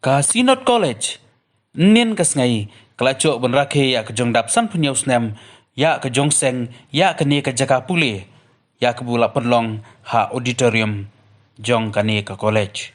Ka Synod College, Nien kas ngai, kelacok benrake ya kejong dapsan punya usnem, ya kejong seng, ya kene ke jaka pule, ya kebula penlong ha auditorium, jong kane ke college.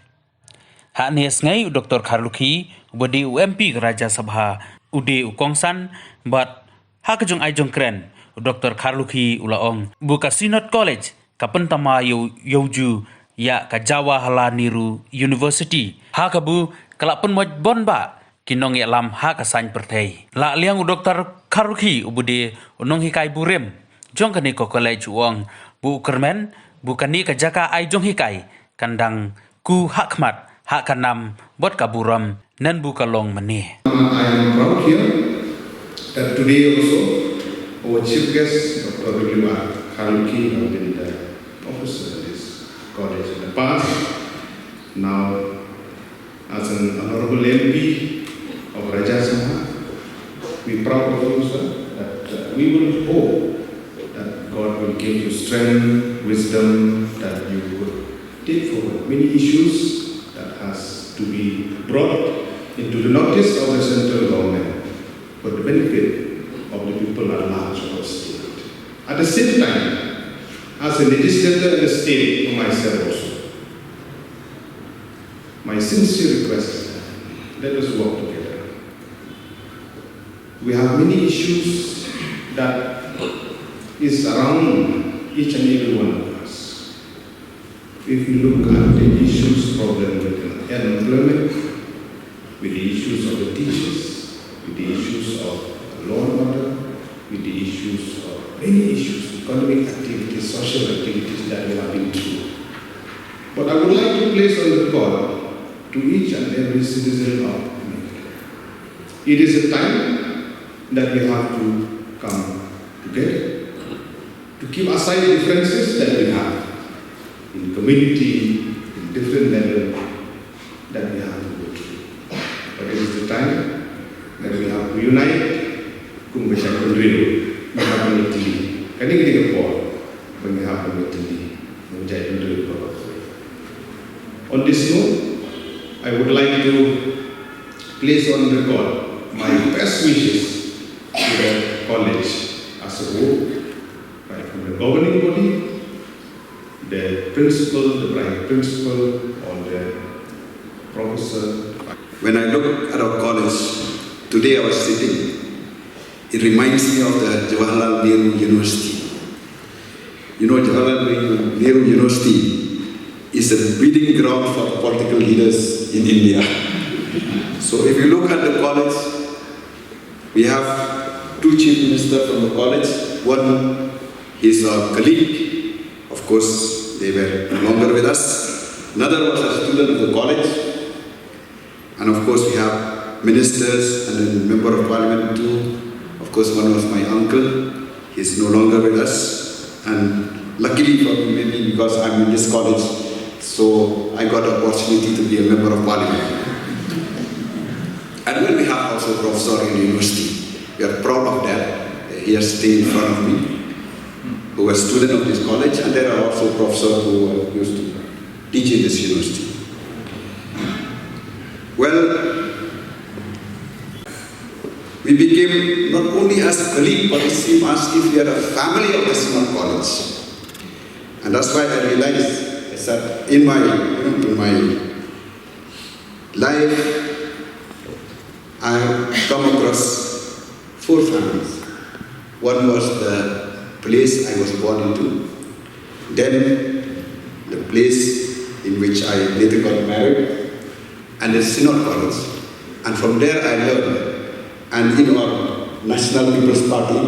Ha ni ngai Dr. Kharluki, ubadi UMP ke Raja Sabha, ude ukongsan, bat ha kejong ajong keren, Dr. Kharluki ulaong, buka Synod College, kapentama yauju, ya ka Jawa Hala Niru University, ha kabu kelak Pynmoit bon ba kinong ya lam ha kasany pertei la liang Dr. Kharluki ubudi unong hikai burem jong kani ko college uang bu kermen bu kani ka jaka ai jong hikai kandang ku ha Khmat ha kanam bot kaburam nan bu kalong mani. I am proud here that today also our chief guest Dr. Kharluki has been the professor of this college in the past. Now as an honorable MP of Raja Sabha, we proud of you, sir, that we will hope that God will give you strength, wisdom, that you will take forward many issues that has to be brought into the notice of the central government for the benefit of the people at large of our state. At the same time, as a legislator in the state, for myself also, my sincere request is that let us work together. We have many issues that is around each and every one of us. If you look at the issues, problem with unemployment, with the issues of the teachers, with the issues of law and order, with the issues of many issues, economic activities, social activities that we have been through. But I would like to place on the record to each and every citizen of America. It is a time that we have to come together to keep aside the differences that we have in community, in different levels that we have to go through. But it is the time that we have to unite. Kung bisa kundrilo, makapanitili. Kaning kita po, kung makapanitili, menjadi kundrilo. On this note, I would like to place on record my best wishes to the college as a whole, right from the governing body, the principal, the private principal, or the professor. When I look at our college, today I was sitting, it reminds me of the Jawaharlal Nehru University. You know, Jawaharlal Nehru University is a breeding ground for political leaders in India. So if you look at the college, we have two chief ministers from the college. One is a colleague, of course they were no longer with us. Another was a student of the college. And of course we have ministers and a member of parliament too. Of course one was my uncle, he's no longer with us. And luckily for me, maybe because I'm in this college, so I got the opportunity to be a member of parliament. And when we have also a professor in the university, we are proud of that. He has stayed in front of me, who was a student of this college, and there are also professors who used to teach in this university. Well, we became not only as a colleague, but it seemed as if we are a family of the Synod College. And that's why I realized that in my life, I have come across four families. One was the place I was born into, then the place in which I later got married, and the Synod College. And from there I learned. And in our National People's Party,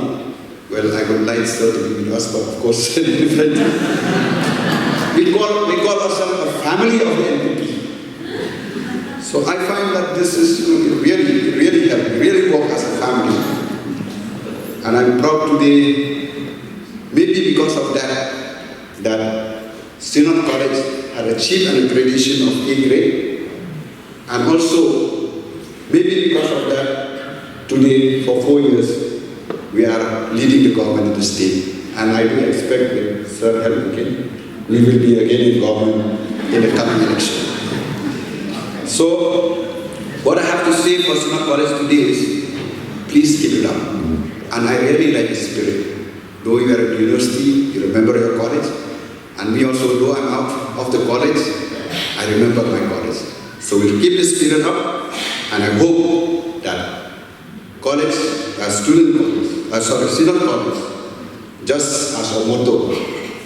well, I would like sir to be with us, but of course different. We call ourselves a family of the NPP. So I find that this is really work as a family. And I'm proud today, maybe because of that Synod College had achieved an accreditation of A grade. And also, maybe because of that, today for 4 years, we are leading the government of the state. And I do expect that Sir help again. We will be again in government in the coming election. So What I have to say for Synod College today is, please keep it up. And I really like the spirit. Though you are at university, you remember your college. And me also, though I'm out of the college, I remember my college. So we'll keep the spirit up, and I hope that college, Synod College, just as our motto,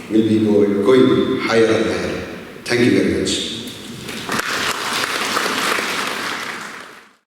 will be going higher and higher. Thank you very much.